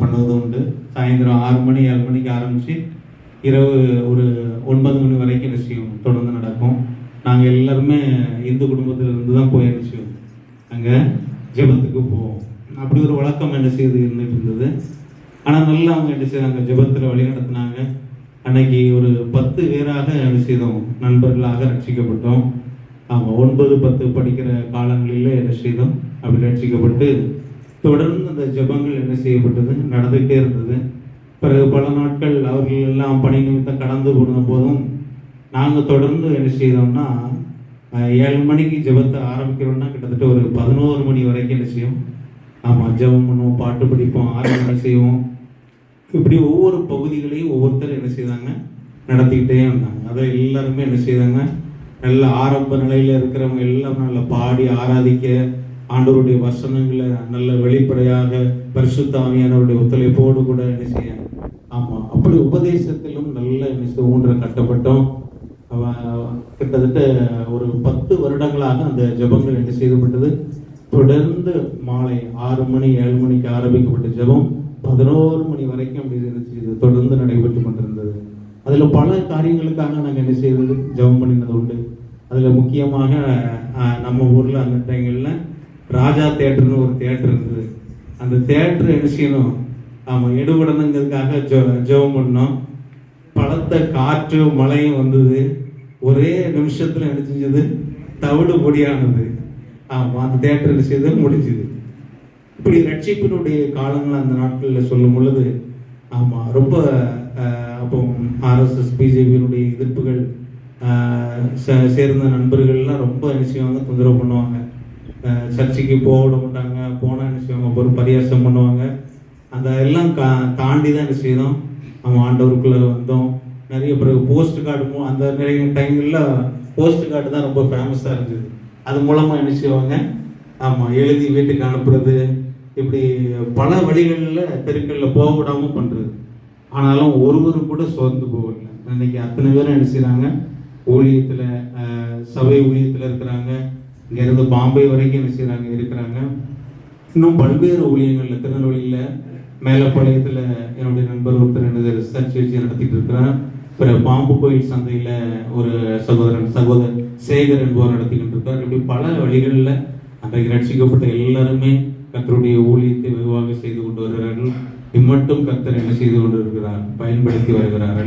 பண்ணுவது உண்டு. சாயந்தரம் 6 மணி 7 மணிக்கு ஆரம்பித்து இரவு ஒரு 9 மணி வரைக்கும் என்ன செய்யும் தொடர்ந்து நடக்கும். நாங்கள் எல்லாருமே இந்து குடும்பத்திலிருந்து தான் போய் என்ன செய்வோம் அங்கே ஜெபத்துக்கு போவோம். அப்படி ஒரு வழக்கம் என்ன செய்து இருந்துகிட்டு இருந்தது. ஆனால் நல்லா அவங்க என்ன செய்தாங்க, ஜெபத்தில் வழி நடத்தினாங்க. அன்னைக்கு ஒரு 10 பேராக என்ன செய்தோம், நண்பர்களாக ரட்சிக்கப்பட்டோம். ஆமாம், 9, 10 படிக்கிற காலங்களில் என்ன செய்தோம், அப்படி ரட்சிக்கப்பட்டு தொடர்ந்து அந்த ஜெபங்கள் என்ன செய்யப்பட்டது, நடந்துகிட்டே இருந்தது. பிறகு பல நாட்கள் அவர்கள் எல்லாம் பணி நிமித்தம் கடந்து போன போதும் நாங்கள் தொடர்ந்து என்ன செய்தோம்னா 7 மணிக்கு ஜெபத்தை ஆரம்பிக்கிறோம்னா கிட்டத்தட்ட ஒரு 11 மணி வரைக்கும் என்ன செய்யும். ஆமாம், ஜெபம் பண்ணுவோம், பாட்டு படிப்போம், ஆராதனை செய்வோம். இப்படி ஒவ்வொரு பகுதிகளையும் ஒவ்வொருத்தர் என்ன செய்தாங்க, நடத்திக்கிட்டே இருந்தாங்க. அதை எல்லாருமே என்ன செய்தாங்க, நல்ல ஆரம்ப நிலையில் இருக்கிறவங்க எல்லாம் நல்லா பாடி ஆராதிக்க, ஆண்டவருடைய வசனங்களை நல்ல வெளிப்படையாக பரிசுத்த ஆவியானவருடைய ஒத்துழைப்போடு கூட என்ன செய்ய. ஆமாம், அப்படி உபதேசத்திலும் நல்ல என்ன ஊன்ற கட்டப்பட்டோம். கிட்டத்தட்ட ஒரு 10 வருடங்களாக அந்த ஜெபங்கள் என்ன செய்யப்பட்டது. தொடர்ந்து மாலை 6 மணி 7 மணிக்கு ஆரம்பிக்கப்பட்ட ஜெபம் 11 மணி வரைக்கும் அப்படி தொடர்ந்து நடைபெற்று கொண்டிருந்தது. அதில் பல காரியங்களுக்காக நாங்கள் என்ன செய்வது, ஜெபம் பண்ணினது உண்டு. அதில் முக்கியமாக நம்ம ஊரில் அந்த டைங்களில் ராஜா தேட்டர்னு ஒரு தேட்டர் இருந்தது. அந்த தேட்டர் என்ன செய்யணும், ஆமாம், எடுபடணுங்கிறதுக்காக ஜெபம் பண்ணோம். பலத்த காற்று மழையும் வந்தது. ஒரே நிமிஷத்தில் என்ன செஞ்சது, தவிடு பொடியானது. ஆமாம், அந்த தேட்டர் என்ன செய்து முடிஞ்சுது. இப்படி ரட்சிப்பினுடைய காலங்கள் அந்த நாட்களில் சொல்லும் பொழுது ஆமாம் ரொம்ப அப்போ RSS பிஜேபியினுடைய எதிர்ப்புகள் சேர்ந்த நண்பர்கள்லாம் ரொம்ப என்ன செய்வாங்க, தொந்தரவு பண்ணுவாங்க. சர்ச்சைக்கு போக விட மாட்டாங்க. போனால் என்ன செய்வாங்க, ஒரு பரியாசம் பண்ணுவாங்க. அந்த எல்லாம் தாண்டி தான் என்ன செய்தோம், நம்ம ஆண்டவருக்குள்ளே வந்தோம். நிறைய பிறகு போஸ்ட் கார்டு அந்த நிறைய டைங்களில் போஸ்ட் கார்டு தான் ரொம்ப ஃபேமஸாக இருந்தது. அது மூலமாக என்ன செய்வாங்க, ஆமாம், எழுதி வீட்டுக்கு அனுப்புறது. இப்படி பல வழிகளில் தெருக்களில் போக விடாமல் பண்ணுறது. ஆனாலும் ஒருவர் கூட சோர்ந்து போகல. இன்னைக்கு அத்தனை பேரும் என்ன செய்கிறாங்க, ஊழியத்தில் சபை ஊழியத்தில் இருக்கிறாங்க. இங்கேருந்து பாம்பே வரைக்கும் என்ன செய்கிறாங்க, இருக்கிறாங்க. இன்னும் பல்வேறு ஊழியங்களில் திருநெல்வேலியில் மேலப்பாளையத்தில் என்னுடைய நண்பர் ஒருத்தர் என்னது ரிசர்ச் வச்சு நடத்திட்டு இருக்கிறார். பிறகு பாம்பு கோயில் சந்தையில் ஒரு சகோதரர் சேகர் என்பவர் நடத்திக்கிட்டு இருக்கார். இப்படி பல வழிகளில் அன்றைக்கு ரட்சிக்கப்பட்ட எல்லாருமே கர்த்தருடைய ஊழியத்தை வெகுவாக செய்து கொண்டு வருகிறார்கள். இம்மட்டும் கர்த்தர் என்ன செய்து கொண்டு இருக்கிறார், பயன்படுத்தி வருகிறார்கள்.